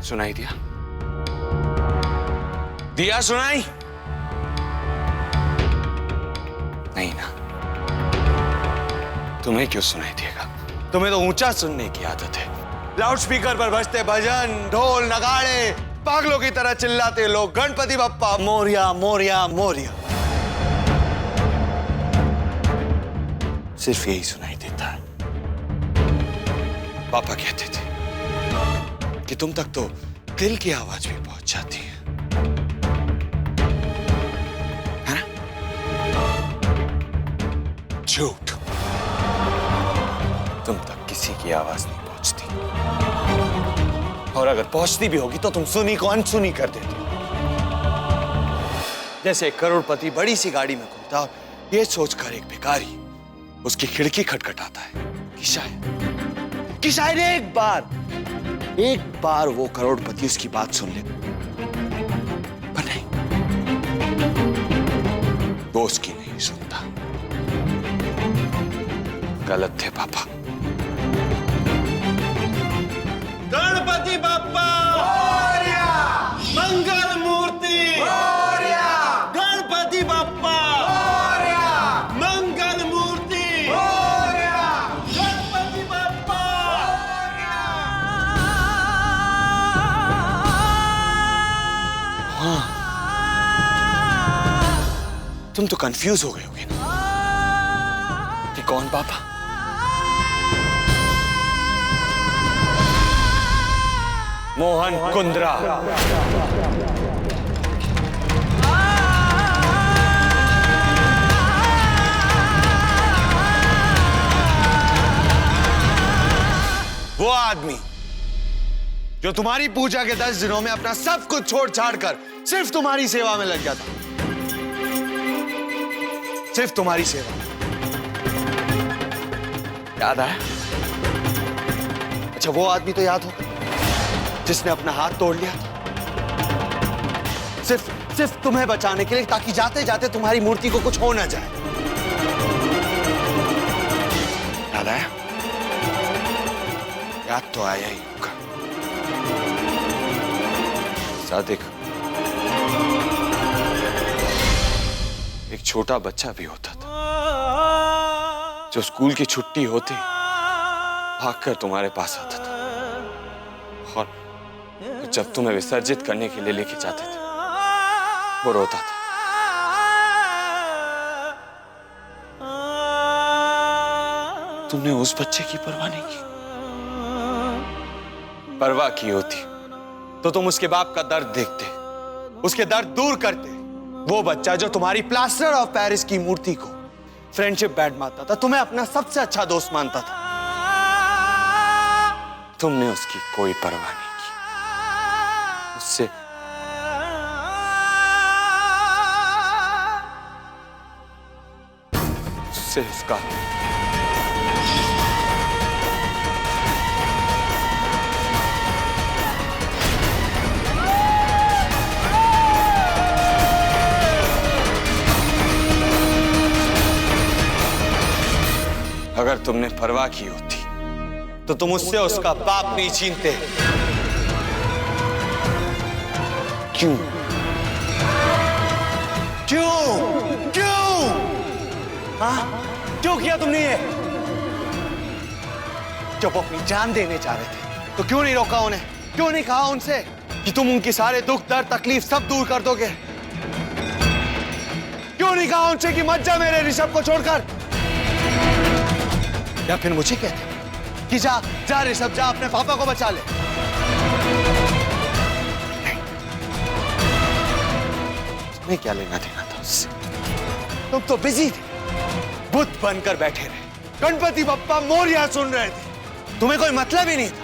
सुनाई दिया? दिया सुनाई? नहीं ना। तुम्हें क्यों सुनाई देगा? तुम्हें तो ऊंचा सुनने की आदत है। लाउडस्पीकर पर बजते भजन, ढोल नगाड़े, पागलों की तरह चिल्लाते लोग गणपति बप्पा मोरिया मोरिया मोरिया। सिर्फ यही सुनाई देता है। पापा कहते थे कि तुम तक तो दिल की आवाज भी पहुंच जाती है ना? झूठ। तुम तक किसी की आवाज नहीं पहुंचती, और अगर पहुंचती भी होगी तो तुम सुनी को अनसुनी कर देते। जैसे एक करोड़पति बड़ी सी गाड़ी में घूमता और ये सोचकर एक भिखारी उसकी खिड़की खटखटाता है कि शायद एक बार वो करोड़पति उसकी बात सुन ले। पर नहीं, वो उसकी नहीं सुनता। गलत थे पापा। गणपति बप्पा मोरया, मंगल मूर्ति मोरया, गणपति बप्पा मोरया, मंगल मूर्ति मोरया, गणपति बप्पा मोरया। हाँ, तुम तो कंफ्यूज हो गए होगे ना कि कौन पापा? मोहन कुंद्रा। वो आदमी जो तुम्हारी पूजा के 10 दिनों में अपना सब कुछ छोड़ छाड़ कर सिर्फ तुम्हारी सेवा में लग जाता। सिर्फ तुम्हारी सेवा। याद आया? अच्छा, वो आदमी तो याद हो जिसने अपना हाथ तोड़ लिया सिर्फ तुम्हें बचाने के लिए, ताकि जाते जाते तुम्हारी मूर्ति को कुछ हो ना जाए। याद आया? याद तो आया ही होगा। सादिक, एक छोटा बच्चा भी होता था जो स्कूल की छुट्टी होते भागकर तुम्हारे पास आता था, और जब तुम्हें विसर्जित करने के लिए लेके जाते थे वो रोता था। तुमने उस बच्चे की परवाह नहीं की। परवाह की होती तो तुम उसके बाप का दर्द देखते, उसके दर्द दूर करते। वो बच्चा जो तुम्हारी प्लास्टर ऑफ पेरिस की मूर्ति को फ्रेंडशिप बैंड मारता था, तुम्हें अपना सबसे अच्छा दोस्त मानता था, तुमने उसकी कोई परवाह नहीं की। उससे उसका अगर तुमने परवाह की होती तो तुम उससे उसका बाप नहीं छीनते। क्यों? क्यों? क्यों? हाँ? क्यों किया तुमने ये? जब वो अपनी जान देने जा रहे थे तो क्यों नहीं रोका उन्हें? क्यों नहीं कहा उनसे कि तुम उनके सारे दुख दर्द तकलीफ सब दूर कर दोगे? क्यों नहीं कहा उनसे कि मत जा मेरे ऋषभ को छोड़कर? या फिर मुझे कहते कि जा जा ऋषभ, जा अपने पापा को बचा ले। तुम्हें क्या लेना देना था उससे? तुम तो बिजी थे, बुत बनकर बैठे रहे, गणपति बप्पा मोरया सुन रहे थे। तुम्हें कोई मतलब ही नहीं था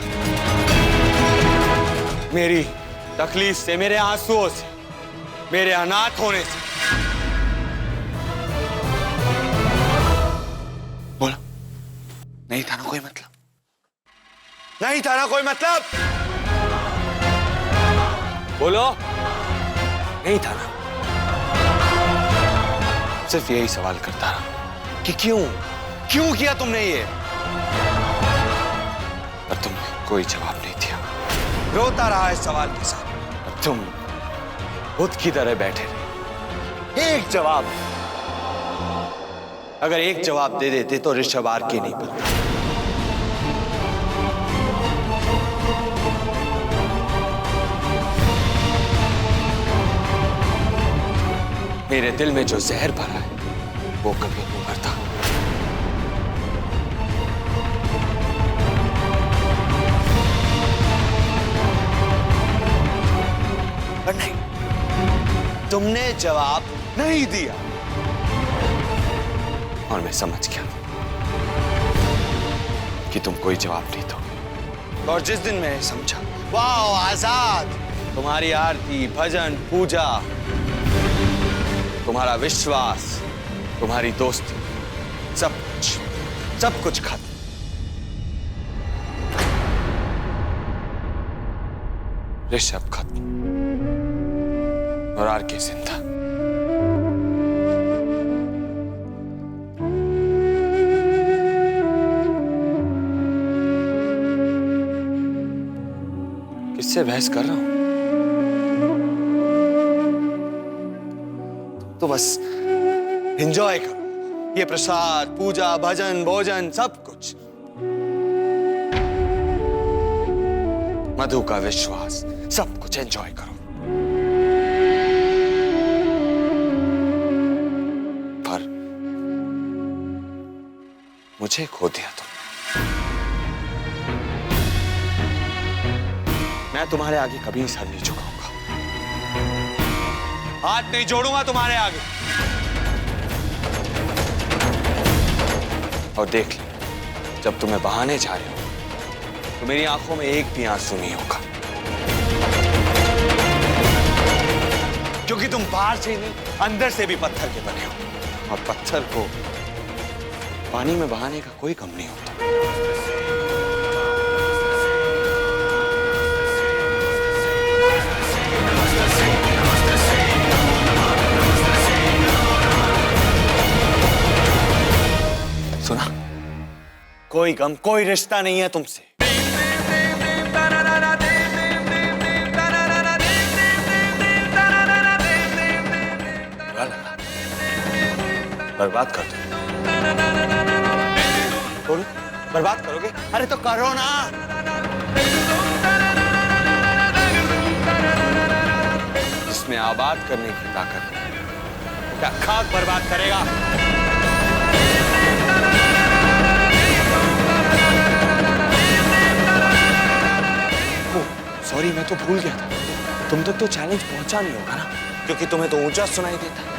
मेरी तकलीफ से, मेरे आंसुओं से, मेरे अनाथ होने से। बोलो, नहीं था ना कोई मतलब? नहीं था ना कोई मतलब? बोलो, नहीं था ना? सिर्फ यही सवाल करता रहा कि क्यों किया तुमने ये? पर तुमने कोई जवाब नहीं दिया। रोता रहा इस सवाल के साथ। अब तुम खुद की तरह बैठे रहे। एक जवाब, अगर एक जवाब दे देते तो ऋषभ आर के नहीं बनता। मेरे दिल में जो जहर भरा है वो कभी नहीं मरता। पर नहीं, तुमने जवाब नहीं दिया। और मैं समझ गया कि तुम कोई जवाब नहीं दोगे। और जिस दिन मैंने समझा, वाह आजाद, तुम्हारी आरती, भजन, पूजा, तुम्हारा विश्वास, तुम्हारी दोस्ती, सब कुछ खत्म। ऋषभ खत्म और आर के जिंदा। किससे बहस कर रहा हूं? तो बस एंजॉय करो ये प्रसाद, पूजा, भजन, भोजन, सब कुछ। मधु का विश्वास, सब कुछ एंजॉय करो। पर मुझे खो दिया तुम। मैं तुम्हारे आगे कभी सर नहीं झुकाऊंगा, हाथ नहीं जोड़ूंगा तुम्हारे आगे। और देख ले, जब तुम्हें बहाने जा रहे हो तो मेरी आंखों में एक भी आंसू नहीं होगा, क्योंकि तुम बाहर से नहीं अंदर से भी पत्थर के बने हो, और पत्थर को पानी में बहाने का कोई कम नहीं होता। सुना, कोई गम, कोई रिश्ता नहीं है तुमसे। बर्बाद कर दो। बोलो, बर्बाद करोगे? अरे तो करो ना। जिसमें आबाद करने की ताकत है, क्या खाक बर्बाद करेगा? सॉरी, मैं तो भूल गया था। तुम तक तो चैलेंज पहुंचा नहीं होगा ना, क्योंकि तुम्हें तो ऊंचा सुनाई देता है।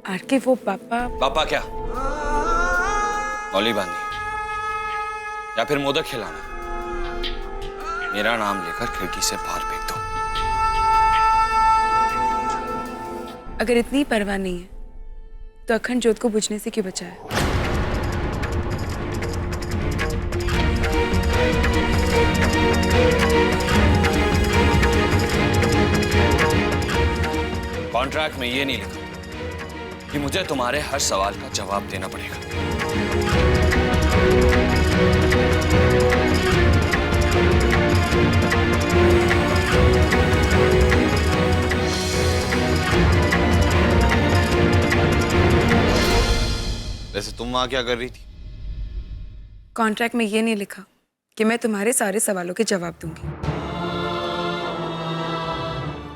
आरके वो पापा पापा क्या? गौली बांधी, या फिर मोदक खिलाना। मेरा नाम लेकर खिड़की से बाहर फेंक दो। अगर इतनी परवाह नहीं है तो अखंड ज्योत को बुझने से क्यों बचाया? कॉन्ट्रैक्ट में ये नहीं लिखा कि मुझे तुम्हारे हर सवाल का जवाब देना पड़ेगा। वैसे तुम वहां क्या कर रही थी? कॉन्ट्रैक्ट में ये नहीं लिखा कि मैं तुम्हारे सारे सवालों के जवाब दूंगी।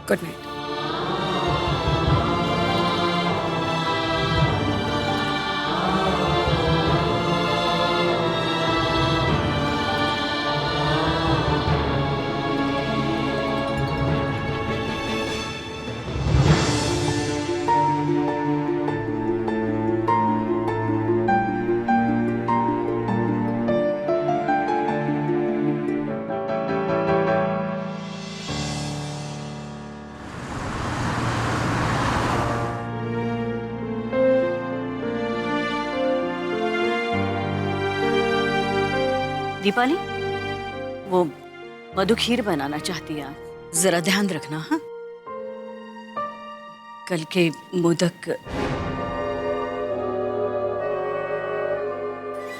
Good night. दीपाली, वो मधु खीर बनाना चाहती है, जरा ध्यान रखना। हाँ, कल के मोदक।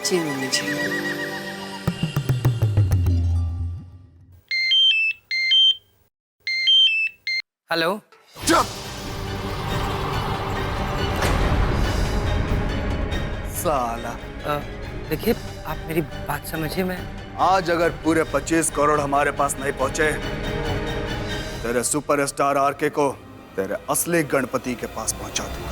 जी मम्मी जी। हेलो। साला देखिए, आप मेरी बात समझिए। मैं आज अगर पूरे 25 करोड़ हमारे पास नहीं पहुंचे, तेरे सुपरस्टार आरके को तेरे असली गणपति के पास पहुंचा दूंगा।